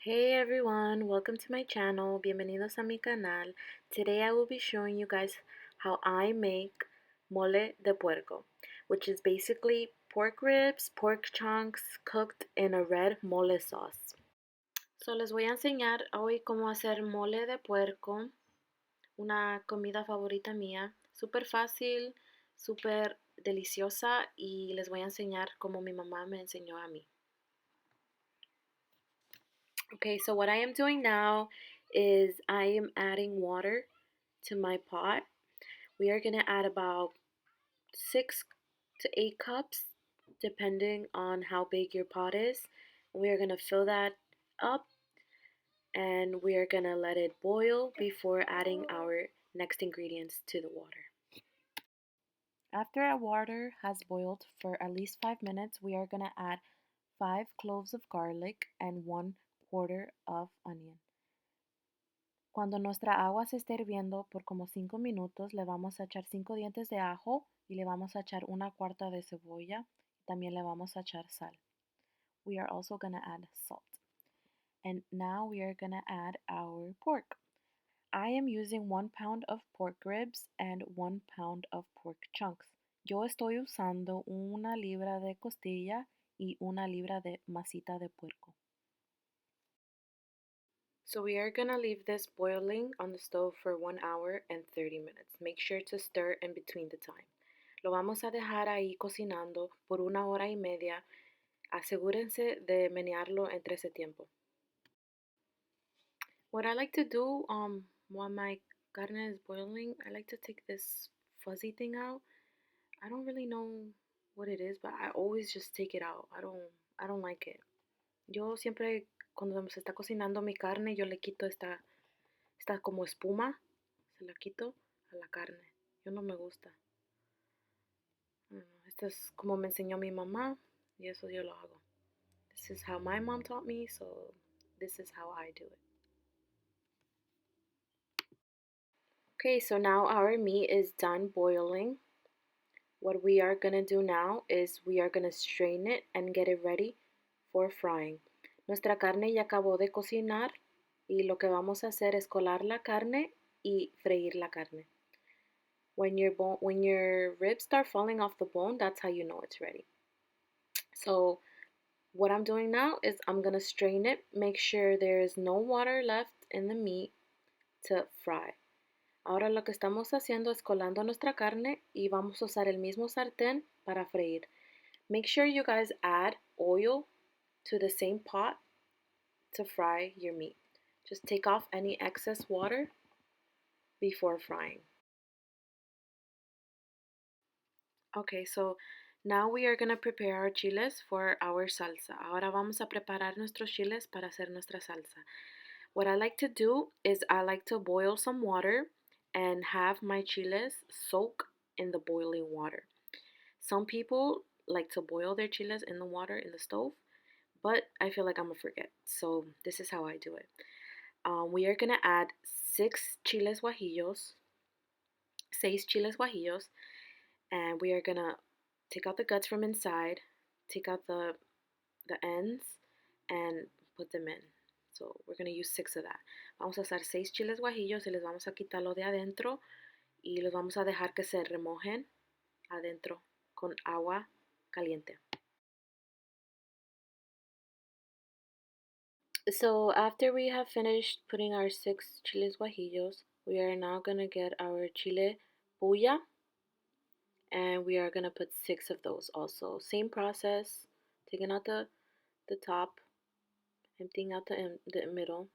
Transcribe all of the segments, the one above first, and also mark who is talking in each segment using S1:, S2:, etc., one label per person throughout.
S1: Hey everyone, welcome to my channel. Bienvenidos a mi canal. Today I will be showing you guys how I make mole de puerco, which is basically pork ribs, pork chunks cooked in a red mole sauce. So les voy a enseñar hoy cómo hacer mole de puerco, una comida favorita mía, súper fácil, súper deliciosa y les voy a enseñar cómo mi mamá me enseñó a mí. Okay, so what I am doing now is I am adding water to my pot. We are going to add about 6 to 8 cups depending on how big your pot is. We are going to fill that up and we are going to let it boil before adding our next ingredients to the water. After our water has boiled for at least 5 minutes, we are going to add 5 cloves of garlic and 1/4 of onion. Cuando nuestra agua se esté hirviendo por como 5 minutos, le vamos a echar 5 dientes de ajo y le vamos a echar 1/4 de cebolla. También le vamos a echar sal. We are also going to add salt. And now we are going to add our pork. I am using 1 pound of pork ribs and 1 pound of pork chunks. Yo estoy usando 1 libra de costilla y 1 libra de masita de puerco. So we are gonna leave this boiling on the stove for 1 hour and 30 minutes. Make sure to stir in between the time. Lo vamos a dejar ahí cocinando por 1 hora y media. Asegúrense de menearlo entre ese tiempo. What I like to do while my carne is boiling, I like to take this fuzzy thing out. I don't really know what it is, but I always just take it out. I don't like it. Yo siempre cuando se está cocinando mi carne, yo le quito esta como espuma, se la quito a la carne. Yo no me gusta. Esto es como me enseñó mi mamá y eso yo lo hago. This is how my mom taught me, so this is how I do it. Okay, so now our meat is done boiling. What we are going to do now is we are going to strain it and get it ready for frying. Nuestra carne ya acabó de cocinar y lo que vamos a hacer es colar la carne y freír la carne. When your ribs start falling off the bone, that's how you know it's ready. So what I'm doing now is I'm going to strain it, make sure there is no water left in the meat to fry. Ahora lo que estamos haciendo es colando nuestra carne y vamos a usar el mismo sartén para freír. Make sure you guys add oil to the same pot to fry your meat. Just take off any excess water before frying. Okay, so now we are going to prepare our chiles for our salsa. Ahora vamos a preparar nuestros chiles para hacer nuestra salsa. What I like to do is I like to boil some water and have my chiles soak in the boiling water. Some people like to boil their chiles in the water in the stove, but I feel like I'm gonna forget. So this is how I do it. We are gonna add 6 chiles guajillos, and we are gonna take out the guts from inside, take out the ends, and put them in. So we're gonna use 6 of that. Vamos a usar 6 chiles guajillos y les vamos a quitar lo de adentro y los vamos a dejar que se remojen adentro con agua caliente. So after we have finished putting our 6 chiles guajillos, we are now gonna get our chile pulla, and we are gonna put 6 of those also. Same process, taking out the top, emptying out the middle.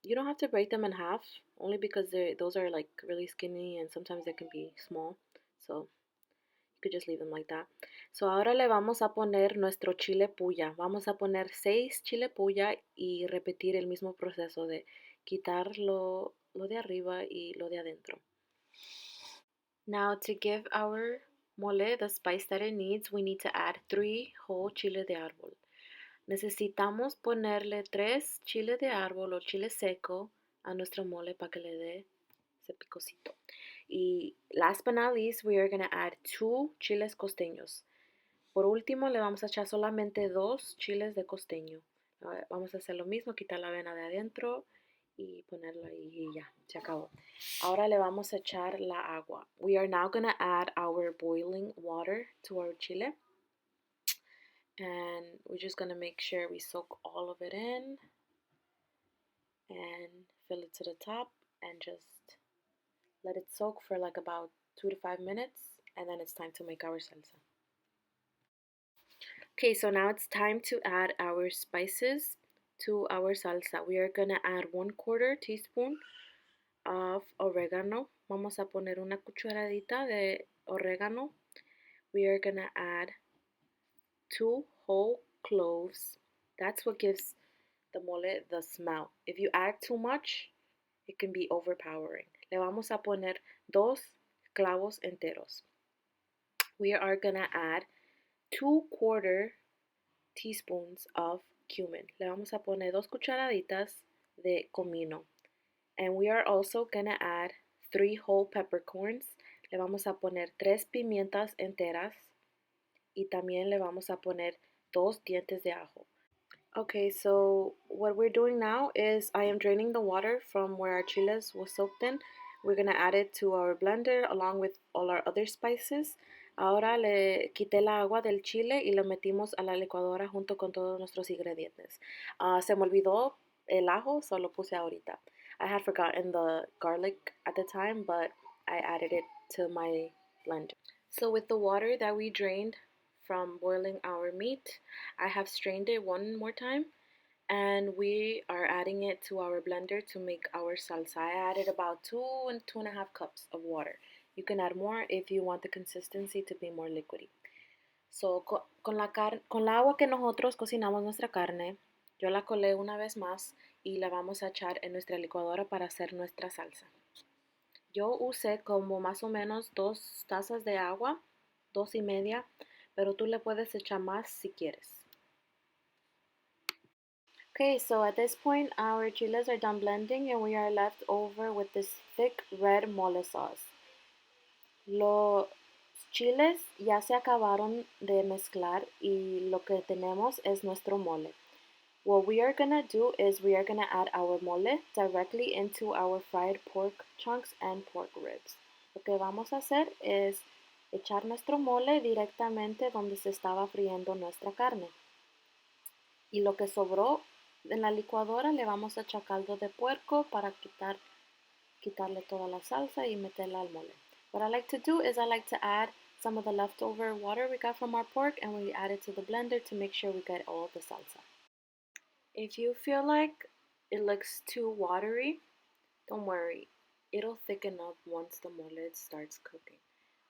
S1: You don't have to break them in half, only because those are like really skinny and sometimes they can be small. So you could just leave them like that. So ahora le vamos a poner nuestro chile pulla. Vamos a poner 6 chile pulla y repetir el mismo proceso de quitar lo de arriba y lo de adentro. Now to give our mole the spice that it needs, we need to add 3 whole chile de arbol. Necesitamos ponerle 3 chile de árbol o chile seco a nuestro mole para que le dé ese picocito. Y last but not least, we are going to add 2 chiles costeños. Por último, le vamos a echar solamente 2 chiles de costeño. Vamos a hacer lo mismo, quitar la avena de adentro y ponerlo ahí y ya, se acabó. Ahora le vamos a echar la agua. We are now going to add our boiling water to our chile. And we're just going to make sure we soak all of it in and fill it to the top and just let it soak for like about 2 to 5 minutes, and then it's time to make our salsa. Okay, so now it's time to add our spices to our salsa. We are gonna add 1/4 teaspoon of oregano. Vamos a poner una cucharadita de oregano. We are gonna add 2 whole cloves. That's what gives the mole the smell. If you add too much, it can be overpowering. Le vamos a poner 2 clavos enteros. We are gonna add 2/4 teaspoons of cumin. Le vamos a poner 2 cucharaditas de comino. And we are also gonna add 3 whole peppercorns. Le vamos a poner 3 pimientas enteras. Y también le vamos a poner 2 dientes de ajo. Okay, so what we're doing now is I am draining the water from where our chiles was soaked in. We're gonna add it to our blender along with all our other spices. Ahora le quité la agua del chile y lo metimos a la licuadora junto con todos nuestros ingredientes. Se me olvidó el ajo, so lo puse ahorita. I had forgotten the garlic at the time, but I added it to my blender. So with the water that we drained from boiling our meat, I have strained it one more time, and we are adding it to our blender to make our salsa. I added about 2 and 2.5 cups of water. You can add more if you want the consistency to be more liquidy. So, con la agua que nosotros cocinamos nuestra carne, yo la colé una vez más y la vamos a echar en nuestra licuadora para hacer nuestra salsa. Yo usé como más o menos 2 tazas de agua, 2.5, pero tú le puedes echar más si quieres. Okay, so at this point our chiles are done blending and we are left over with this thick red mole sauce. Los chiles ya se acabaron de mezclar y lo que tenemos es nuestro mole. What we are gonna do is we are gonna add our mole directly into our fried pork chunks and pork ribs. Lo que vamos a hacer es echar nuestro mole directamente donde se estaba friendo nuestra carne. Y lo que sobró en la licuadora le vamos a echar caldo de puerco para quitarle toda la salsa y meterla al mole. What I like to do is I like to add some of the leftover water we got from our pork and we add it to the blender to make sure we get all the salsa. If you feel like it looks too watery, don't worry. It'll thicken up once the mole starts cooking.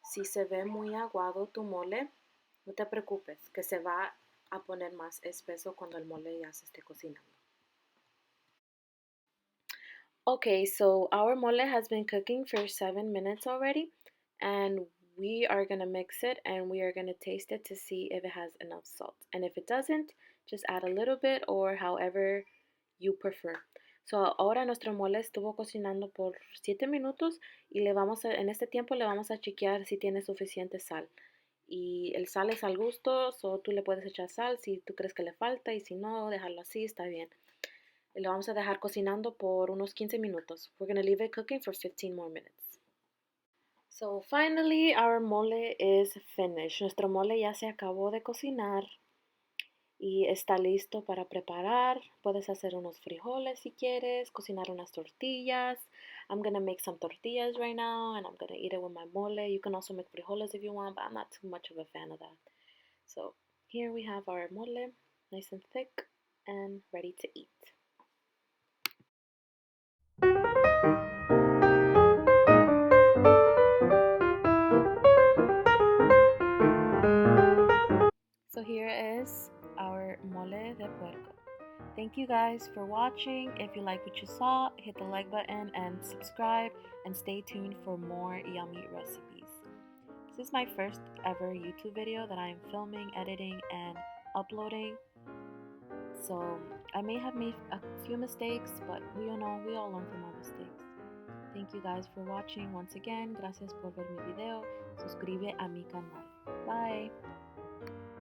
S1: Si se ve muy aguado tu mole, no te preocupes, que se va a poner más espeso cuando el mole ya se esté cocinando. Okay, so our mole has been cooking for 7 minutes already, and we are gonna mix it and we are gonna taste it to see if it has enough salt. And if it doesn't, just add a little bit or however you prefer. So ahora nuestro mole estuvo cocinando por 7 minutos y en este tiempo le vamos a chequear si tiene suficiente sal. Y el sal es al gusto, so tú le puedes echar sal si tú crees que le falta y si no, dejarlo así, está bien. Lo vamos a dejar cocinando por unos 15 minutos. We're going to leave it cooking for 15 more minutes. So finally our mole is finished. Nuestro mole ya se acabó de cocinar y está listo para preparar. Puedes hacer unos frijoles si quieres, cocinar unas tortillas. I'm going to make some tortillas right now and I'm going to eat it with my mole. You can also make frijoles if you want, but I'm not too much of a fan of that. So here we have our mole, nice and thick and ready to eat. So here is our mole de puerco. Thank you guys for watching. If you like what you saw, hit the like button and subscribe and stay tuned for more yummy recipes. This is my first ever YouTube video that I'm filming, editing, and uploading. So I may have made a few mistakes, but we all learn from our mistakes. Thank you guys for watching once again. Gracias por ver mi video. Suscribe a mi canal. Bye.